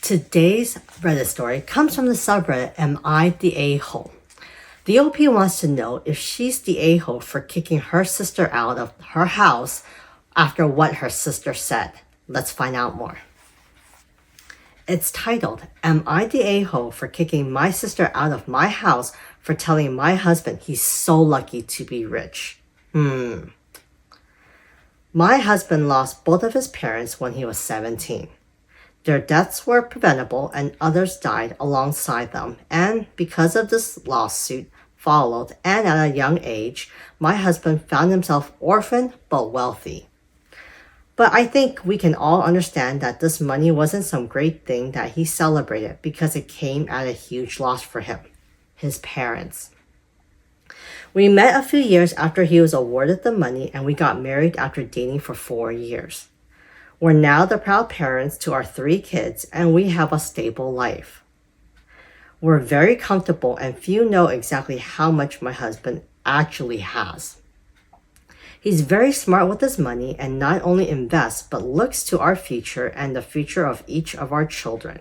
Today's Reddit story comes from the subreddit Am I the A-hole? The OP wants to know if she's the a-hole for kicking her sister out of her house after what her sister said. Let's find out more. It's titled, Am I the a-hole for kicking my sister out of my house for telling my husband he's so lucky to be rich? My husband lost both of his parents when he was 17. Their deaths were preventable and others died alongside them, and because of this lawsuit followed and at a young age, my husband found himself orphaned but wealthy. But I think we can all understand that this money wasn't some great thing that he celebrated because it came at a huge loss for him, his parents. We met a few years after he was awarded the money and we got married after dating for 4 years. We're now the proud parents to our 3 kids and we have a stable life. We're very comfortable and few know exactly how much my husband actually has. He's very smart with his money and not only invests but looks to our future and the future of each of our children.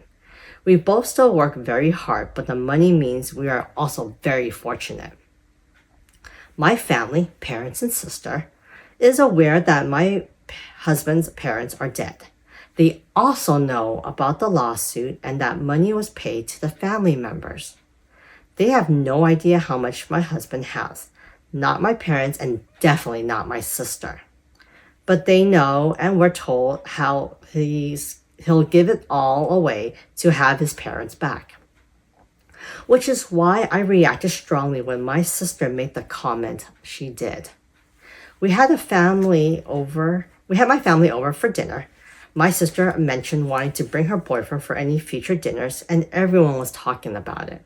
We both still work very hard, but the money means we are also very fortunate. My family, parents and sister, is aware that my husband's parents are dead. They also know about the lawsuit and that money was paid to the family members. They have no idea how much my husband has. Not my parents and definitely not my sister. But they know and we're told how he'll give it all away to have his parents back. Which is why I reacted strongly when my sister made the comment she did. We had my family over for dinner. My sister mentioned wanting to bring her boyfriend for any future dinners and everyone was talking about it.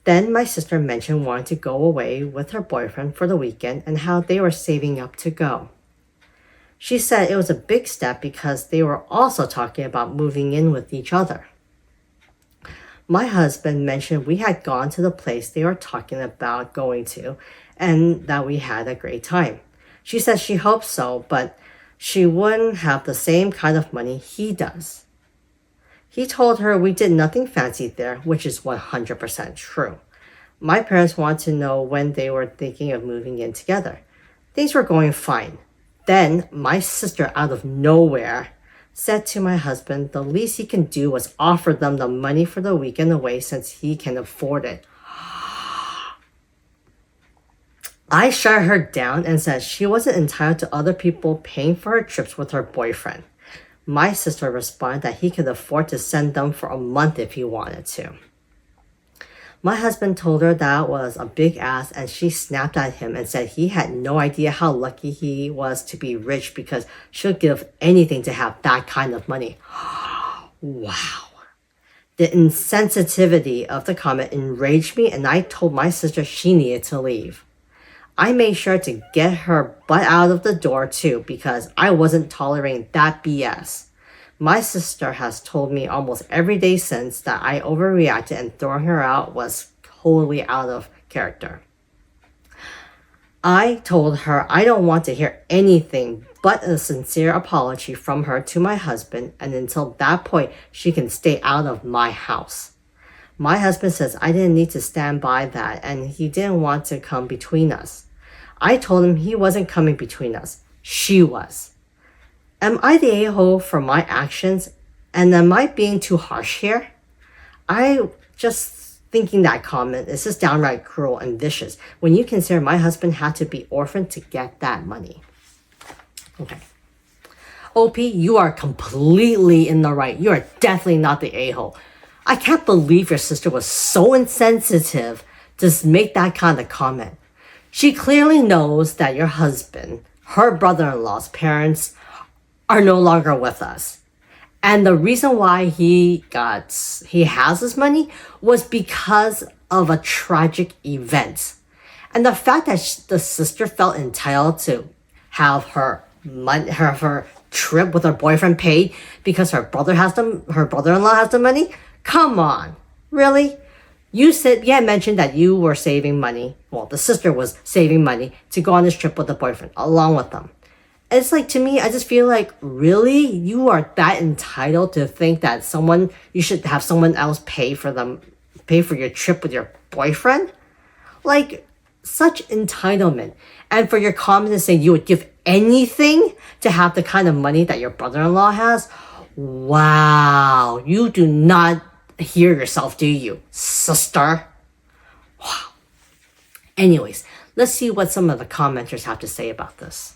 Then my sister mentioned wanting to go away with her boyfriend for the weekend and how they were saving up to go. She said it was a big step because they were also talking about moving in with each other. My husband mentioned we had gone to the place they were talking about going to and that we had a great time. She said she hoped so, but she wouldn't have the same kind of money he does. He told her we did nothing fancy there, which is 100% true. My parents wanted to know when they were thinking of moving in together. Things were going fine. Then my sister out of nowhere said to my husband the least he can do was offer them the money for the weekend away since he can afford it. I shut her down and said she wasn't entitled to other people paying for her trips with her boyfriend. My sister responded that he could afford to send them for a month if he wanted to. My husband told her that was a big ask and she snapped at him and said he had no idea how lucky he was to be rich because she'll give anything to have that kind of money. Wow. The insensitivity of the comment enraged me and I told my sister she needed to leave. I made sure to get her butt out of the door too because I wasn't tolerating that BS. My sister has told me almost every day since that I overreacted and throwing her out was totally out of character. I told her I don't want to hear anything but a sincere apology from her to my husband, and until that point, she can stay out of my house. My husband says I didn't need to stand by that and he didn't want to come between us. I told him he wasn't coming between us. She was. Am I the a-hole for my actions? And am I being too harsh here? I just thinking that comment is just downright cruel and vicious when you consider my husband had to be orphaned to get that money. Okay. OP, you are completely in the right. You are definitely not the a-hole. I can't believe your sister was so insensitive to make that kind of comment. She clearly knows that your husband, her brother-in-law's parents, are no longer with us. And the reason why he has this money was because of a tragic event. And the fact that the sister felt entitled to have her trip with her boyfriend paid because her brother-in-law has the money. Come on, really? You had mentioned that you were saving money. Well, the sister was saving money to go on this trip with the boyfriend along with them. And it's like, to me, I just feel like, really? You are that entitled to think that you should have someone else pay for your trip with your boyfriend? Like, such entitlement. And for your comment to say you would give anything to have the kind of money that your brother-in-law has, wow, you do not hear yourself, do you, sister? Wow. Anyways, let's see what some of the commenters have to say about this.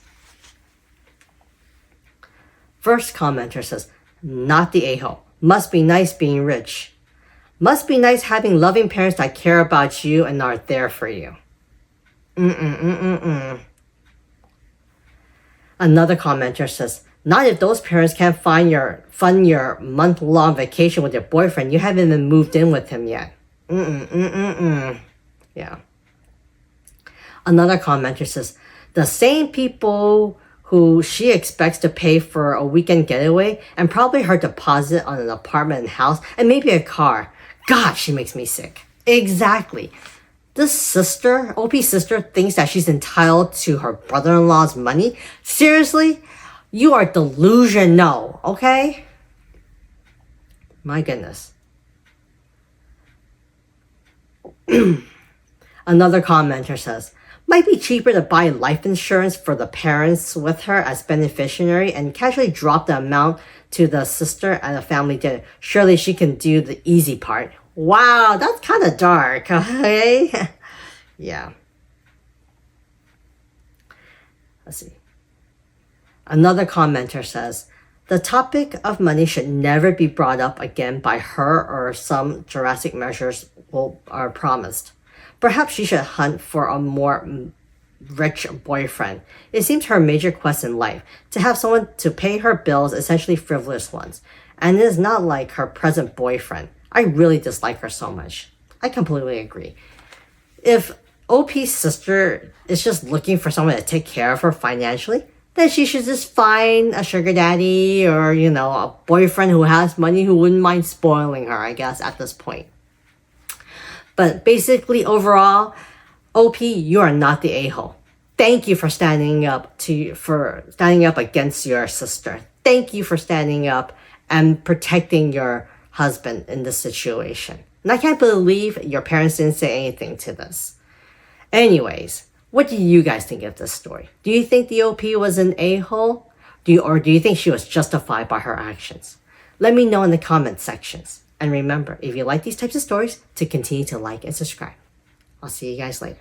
First commenter says, not the a-hole. Must be nice being rich. Must be nice having loving parents that care about you and are there for you. Another commenter says, not if those parents can't fund your month-long vacation with your boyfriend. You haven't even moved in with him yet. Yeah. Another commenter says, the same people who she expects to pay for a weekend getaway and probably her deposit on an apartment and house and maybe a car. God, she makes me sick. Exactly. This sister, OP's sister, thinks that she's entitled to her brother-in-law's money. Seriously? You are delusional, okay? My goodness. Another commenter says, might be cheaper to buy life insurance for the parents with her as beneficiary and casually drop the amount to the sister at a family dinner. Surely she can do the easy part. Wow, that's kind of dark, okay? Yeah. Let's see. Another commenter says, the topic of money should never be brought up again by her or some drastic measures are promised. Perhaps she should hunt for a more rich boyfriend. It seems her major quest in life, to have someone to pay her bills, essentially frivolous ones. And it is not like her present boyfriend. I really dislike her so much. I completely agree. If OP's sister is just looking for someone to take care of her financially, then she should just find a sugar daddy or, a boyfriend who has money who wouldn't mind spoiling her, I guess, at this point. But basically, overall, OP, you are not the a-hole. Thank you for standing up against your sister. Thank you for standing up and protecting your husband in this situation. And I can't believe your parents didn't say anything to this. Anyways, what do you guys think of this story? Do you think the OP was an a-hole? Or do you think she was justified by her actions? Let me know in the comment sections. And remember, if you like these types of stories, to continue to like and subscribe. I'll see you guys later.